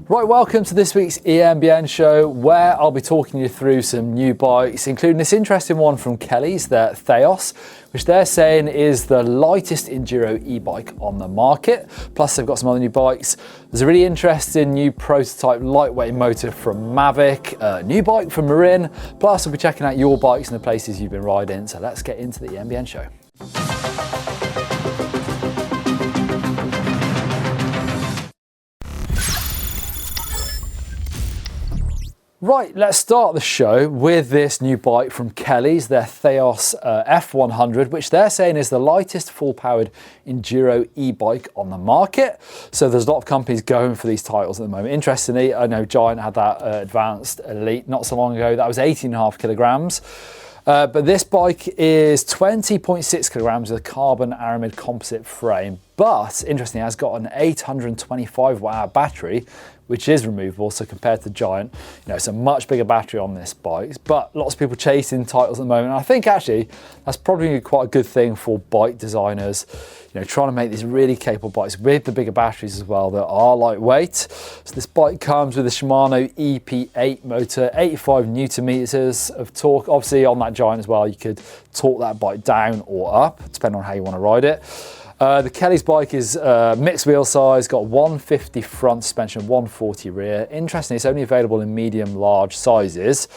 Right, welcome to this week's EMBN Show, where I'll be talking you through some new bikes, including this interesting one from Kellys, their Theos, which they're saying is the lightest Enduro e-bike on the market. Plus they've got some other new bikes. There's a really interesting new prototype lightweight motor from Mavic, a new bike from Marin, plus we'll be checking out your bikes and the places you've been riding. So let's get into the EMBN Show. Right, let's start the show with this new bike from Kellys, their Theos F100, which they're saying is the lightest full-powered Enduro e-bike on the market. So there's a lot of companies going for these titles at the moment. Interestingly, I know Giant had that Advanced Elite not so long ago. That was 18.5 kilograms. But this bike is 20.6 kilograms with a carbon aramid composite frame. But interestingly, it has got an 825 watt-hour battery, which is removable. So compared to Giant, it's a much bigger battery on this bike. But lots of people chasing titles at the moment. And I think actually that's probably quite a good thing for bike designers. Trying to make these really capable bikes with the bigger batteries as well that are lightweight. So this bike comes with a Shimano EP8 motor, 85 Newton meters of torque. Obviously on that Giant as well, you could torque that bike down or up, depending on how you want to ride it. The Kellys bike is mixed wheel size, got 150 front suspension, 140 rear. Interestingly, it's only available in medium, large sizes.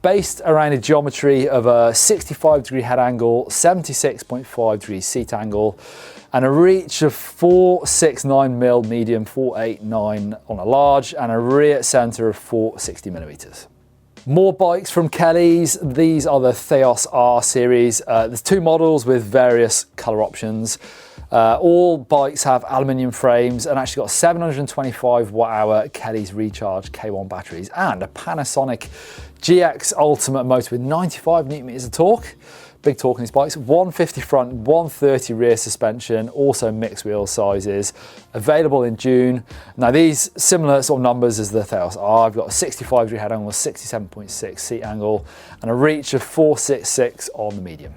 Based around a geometry of a 65-degree head angle, 76.5-degree seat angle, and a reach of 469mm medium, 489 on a large, and a rear centre of 460 millimeters. More bikes from Kellys. These are the Theos R series. There's two models with various colour options. All bikes have aluminium frames and actually got 725 watt-hour Kellys Recharge K1 batteries and a Panasonic GX Ultimate motor with 95 Newton meters of torque. Big torque on these bikes. 150 front, 130 rear suspension, also mixed wheel sizes. Available in June. Now these similar sort of numbers as the Theos R. I've got a 65-degree head angle, 67.6 seat angle, and a reach of 466 on the medium.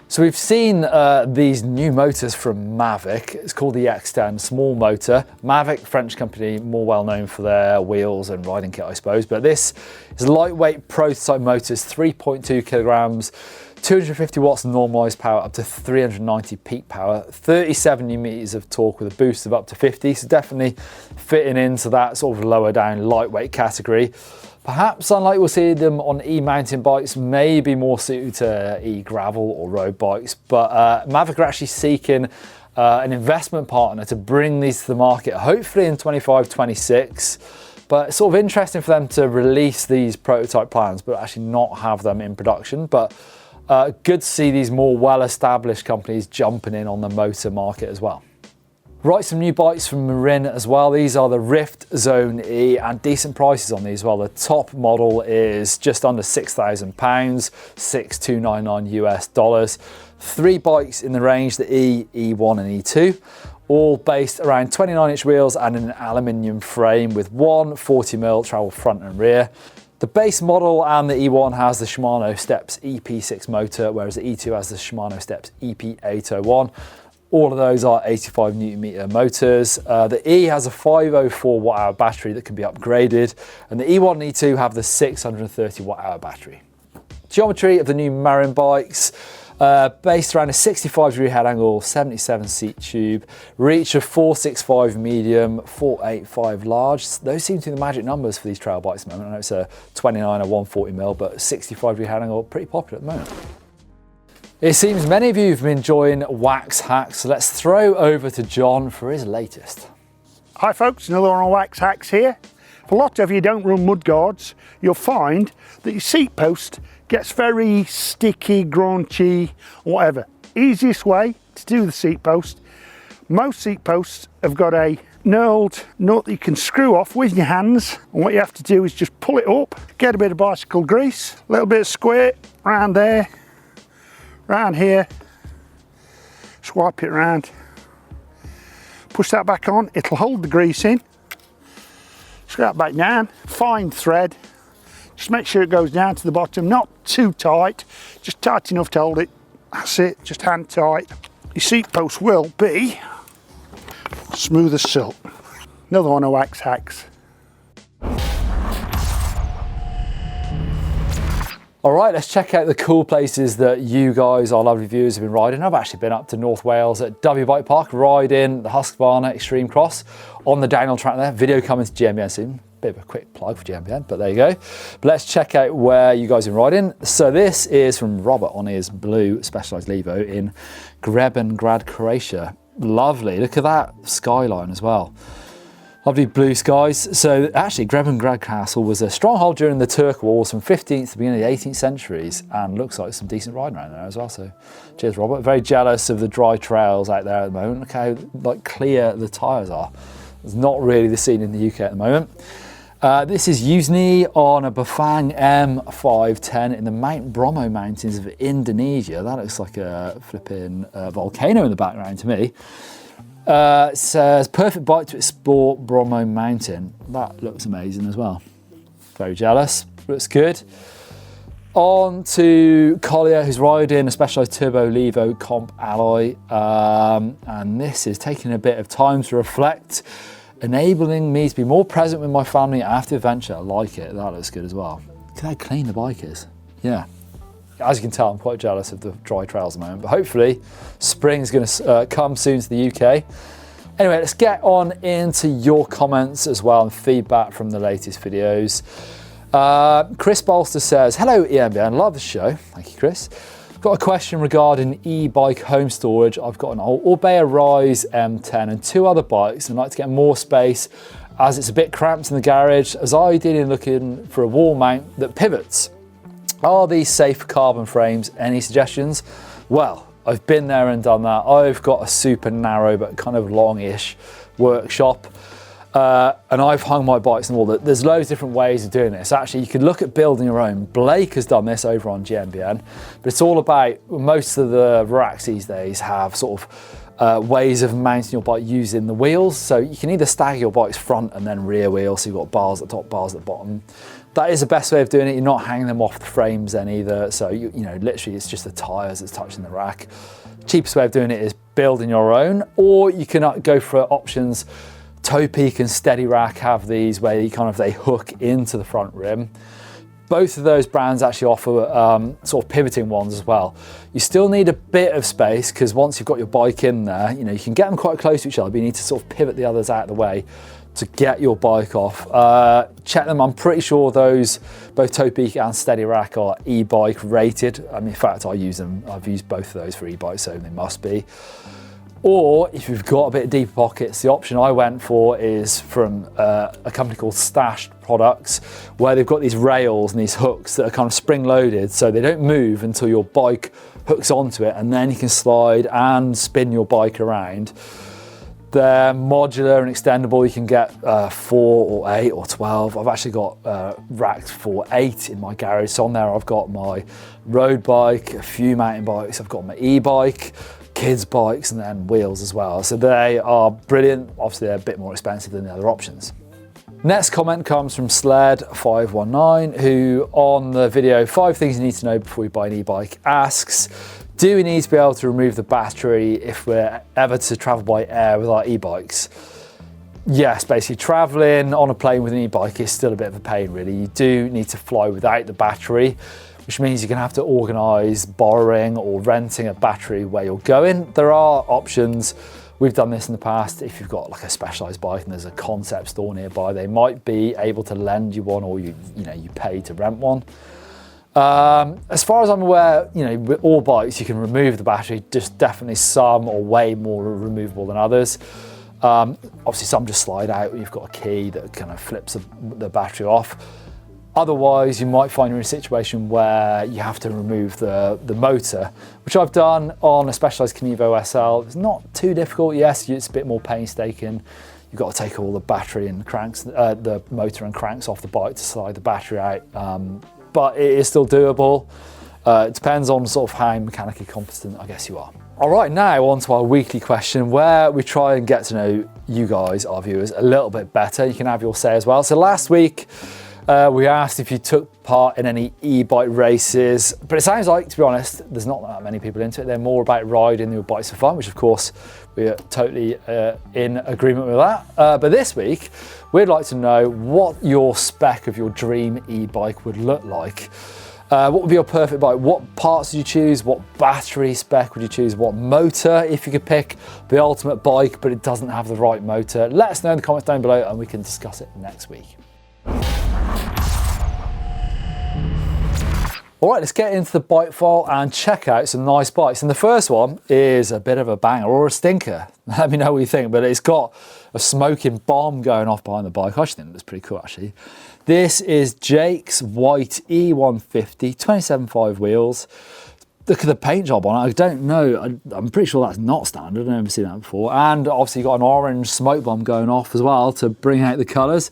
So we've seen these new motors from Mavic. It's called the X10, small motor. Mavic, French company, more well known for their wheels and riding kit, I suppose. But this is a lightweight prototype motors, 3.2 kilograms, 250 watts normalized power up to 390 peak power, 37 Newton meters of torque with a boost of up to 50. So definitely fitting into that sort of lower down lightweight category. Perhaps unlike we'll see them on e-mountain bikes, maybe more suited to e-gravel or road bikes, but Mavic are actually seeking an investment partner to bring these to the market, hopefully in 25-26. But it's sort of interesting for them to release these prototype plans, but actually not have them in production. But good to see these more well-established companies jumping in on the motor market as well. Right, some new bikes from Marin as well. These are the Rift Zone E, and decent prices on these as well. The top model is just under £6,000, $6,299 US. Three bikes in the range, the E, E1 and E2, all based around 29-inch wheels and an aluminium frame with one 40mm travel front and rear. The base model and the E1 has the Shimano Steps EP6 motor, whereas the E2 has the Shimano Steps EP801. All of those are 85 Newton meter motors. The E has a 504 watt-hour battery that can be upgraded, and the E1 and E2 have the 630 watt-hour battery. Geometry of the new Marin bikes, based around a 65-degree head angle, 77 seat tube, reach of 465 medium, 485 large. Those seem to be the magic numbers for these trail bikes at the moment. I know it's a 29 or 140mm, but 65-degree head angle, pretty popular at the moment. It seems many of you have been enjoying Wax Hacks, so let's throw over to John for his latest. Hi folks, another one on Wax Hacks here. If a lot of you don't run mudguards, you'll find that your seat post gets very sticky, graunchy, whatever. Easiest way to do the seat post, most seat posts have got a knurled nut that you can screw off with your hands, and what you have to do is just pull it up, get a bit of bicycle grease, a little bit of squirt around there, around here, swipe it around, push that back on, it'll hold the grease in, screw that back down, fine thread, just make sure it goes down to the bottom, not too tight, just tight enough to hold it, that's it, just hand tight. Your seat post will be Smooth as silk. Another one of Wax Hacks. All right, let's check out the cool places that you guys, our lovely viewers, have been riding. I've actually been up to North Wales at W Bike Park, riding the Husqvarna Extreme Cross on the downhill track there. Video coming to GMBN soon. Bit of a quick plug for GMBN, but there you go. But let's check out where you guys have been riding. So this is from Robert on his blue Specialized Levo in Grad, Croatia. Lovely, look at that skyline as well. Lovely blue skies. So actually Grad Castle was a stronghold during the Turk Wars from 15th to beginning of the 18th centuries, and looks like some decent riding around there as well. So cheers, Robert. Very jealous of the dry trails out there at the moment. Look how like clear the tyres are. It's not really the scene in the UK at the moment. This is Yuzhny on a Bafang M510 in the Mount Bromo Mountains of Indonesia. That looks like a flipping volcano in the background to me. It says, perfect bike to explore Bromo Mountain. That looks amazing as well. Very jealous, looks good. On to Collier, who's riding a Specialized Turbo Levo Comp Alloy. And this is taking a bit of time to reflect, enabling me to be more present with my family after adventure. I like it, that looks good as well. Look how clean the bike is. Yeah. As you can tell, I'm quite jealous of the dry trails at the moment, but hopefully spring is going to come soon to the UK. Anyway, let's get on into your comments as well and feedback from the latest videos. Chris Bolster says, hello EMBN, love the show. Thank you, Chris. Got a question regarding e-bike home storage. I've got an Orbea Rise M10 and 2 other bikes, and I'd like to get more space as it's a bit cramped in the garage, as I ideally looking for a wall mount that pivots. Are these safe for carbon frames? Any suggestions? Well, I've been there and done that. I've got a super narrow but kind of longish workshop, and I've hung my bikes on the wall. There's loads of different ways of doing this. Actually, you could look at building your own. Blake has done this over on GMBN, but it's all about, most of the racks these days have sort of ways of mounting your bike using the wheels. So you can either stagger your bike's front and then rear wheel, so you've got bars at the top, bars at the bottom. That is the best way of doing it. You're not hanging them off the frames then either. So, you know, literally it's just the tyres that's touching the rack. Cheapest way of doing it is building your own, or you can go for options. Toe Peak and Steady Rack have these where you they hook into the front rim. Both of those brands actually offer sort of pivoting ones as well. You still need a bit of space, because once you've got your bike in there, you know, you can get them quite close to each other, but you need to sort of pivot the others out of the way to get your bike off. Check them. I'm pretty sure those, both Toe Peak and Steady Rack, are e-bike rated. I mean, in fact, I use them. I've used both of those for e-bikes, so they must be. Or if you've got a bit of deeper pockets, the option I went for is from a company called Stashed Products, where they've got these rails and these hooks that are kind of spring loaded, so they don't move until your bike hooks onto it, and then you can slide and spin your bike around. They're modular and extendable. You can get 4 or 8 or 12. I've actually got racks for 8 in my garage. So on there I've got my road bike, a few mountain bikes, I've got my e-bike, kids bikes, and then wheels as well. So they are brilliant. Obviously they're a bit more expensive than the other options. Next comment comes from Sled519, who on the video 5 things you need to know before you buy an e-bike asks, do we need to be able to remove the battery if we're ever to travel by air with our e-bikes? Yes, basically traveling on a plane with an e-bike is still a bit of a pain really. You do need to fly without the battery, which means you're gonna have to organise borrowing or renting a battery where you're going. There are options. We've done this in the past. If you've got like a Specialized bike and there's a concept store nearby, they might be able to lend you one, or you pay to rent one. As far as I'm aware, you know, with all bikes you can remove the battery, just definitely some or way more removable than others. Obviously some just slide out, you've got a key that kind of flips the battery off. Otherwise you might find you're in a situation where you have to remove the motor, which I've done on a Specialized Kenevo SL. It's not too difficult. Yes, it's a bit more painstaking. You've got to take all the battery and cranks, the motor and cranks off the bike to slide the battery out. But it is still doable. It depends on sort of how mechanically competent I guess you are. All right, now on to our weekly question, where we try and get to know you guys, our viewers, a little bit better. You can have your say as well. So last week We asked if you took part in any e-bike races, but it sounds like, to be honest, there's not that many people into it. They're more about riding your bikes for fun, which of course we are totally in agreement with that. But this week, we'd like to know what your spec of your dream e-bike would look like. What would be your perfect bike? What parts would you choose? What battery spec would you choose? What motor, if you could pick the ultimate bike, but it doesn't have the right motor? Let us know in the comments down below and we can discuss it next week. All right, let's get into the bike file and check out some nice bikes. And the first one is a bit of a banger or a stinker. Let me know what you think, but it's got a smoking bomb going off behind the bike. I actually think it looks pretty cool, actually. This is Jake's white E150, 27.5 wheels. Look at the paint job on it. I don't know, I'm pretty sure that's not standard. I've never seen that before. And obviously got an orange smoke bomb going off as well to bring out the colours.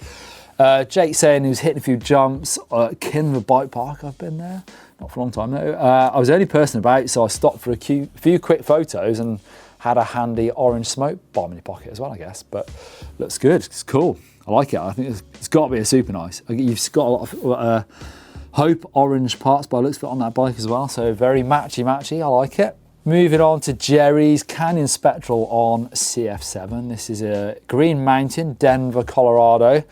Jake saying he was hitting a few jumps. Kinver Bike Park, I've been there. Not for a long time though. I was the only person about, so I stopped for a few quick photos and had a handy orange smoke bomb in your pocket as well, I guess. But looks good, it's cool. I like it. I think it's got to be a super nice. You've got a lot of Hope orange parts by the looks of it on that bike as well. So very matchy. I like it. Moving on to Jerry's Canyon Spectral on CF7. This is a Green Mountain, Denver, Colorado.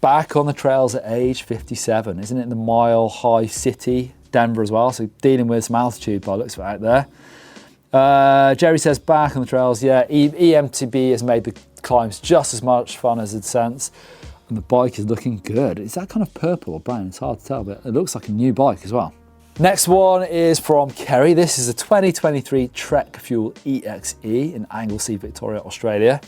Back on the trails at age 57, isn't it? In the Mile High City, Denver as well. So dealing with some altitude by the looks of it out there. Jerry says back on the trails, yeah, eMTB has made the climbs just as much fun as Ascents, and the bike is looking good. Is that kind of purple or brown? It's hard to tell, but it looks like a new bike as well. Next one is from Kerry. This is a 2023 Trek Fuel EXE in Anglesey, Victoria, Australia.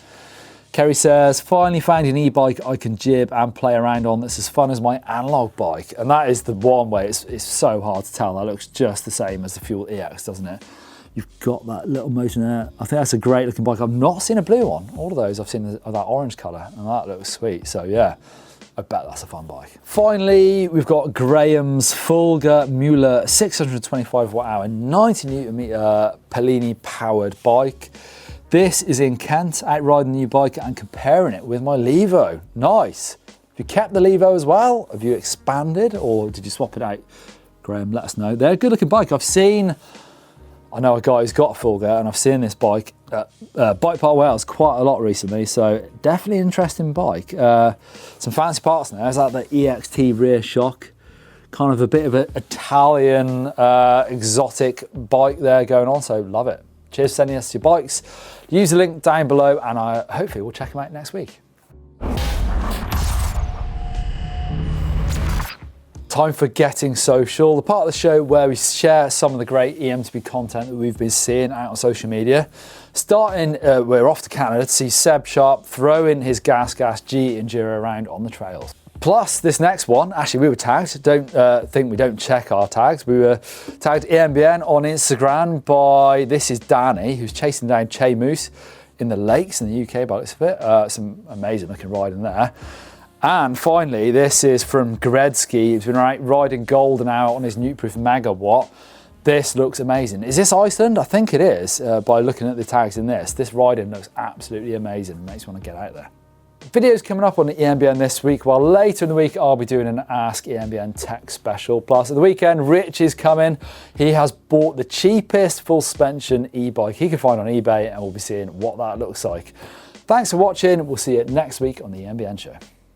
Kerry says, finally found an e-bike I can jib and play around on that's as fun as my analog bike. And that is the one way it's so hard to tell. That looks just the same as the Fuel EX, doesn't it? You've got that little motor there. I think that's a great looking bike. I've not seen a blue one. All of those I've seen that orange colour, and that looks sweet. So yeah, I bet that's a fun bike. Finally, we've got Graham's Fulger Moeller 625 watt-hour, 90 Newton meter Pellini powered bike. This is in Kent, out riding the new bike and comparing it with my Levo. Nice. Have you kept the Levo as well? Have you expanded or did you swap it out? Graham, let us know. They're a good looking bike. I know a guy who's got a Fulger and I've seen this bike at Bike Park Wales quite a lot recently, so definitely an interesting bike. Some fancy parts in there. Is that the EXT rear shock? Kind of a bit of an Italian exotic bike there going on, so love it. Cheers for sending us your bikes. Use the link down below and hopefully we'll check them out next week. Time for Getting Social, the part of the show where we share some of the great eMTB content that we've been seeing out on social media. Starting, we're off to Canada to see Seb Sharp throw in his Gas G Enduro around on the trails. Plus, this next one, actually we were tagged, don't think we don't check our tags. We were tagged EMBN on Instagram by, this is Danny, who's chasing down Che Moose in the lakes in the UK by the looks of it. Some amazing looking riding there. And finally, this is from Gredsky. He's been riding Golden out on his Nukeproof Megawatt. This looks amazing. Is this Iceland? I think it is, by looking at the tags in this. This riding looks absolutely amazing. It makes me want to get out there. Videos coming up on the EMBN this week, while later in the week I'll be doing an Ask EMBN Tech special. Plus at the weekend, Rich is coming. He has bought the cheapest full suspension e-bike he can find on eBay, and we'll be seeing what that looks like. Thanks for watching. We'll see you next week on the EMBN Show.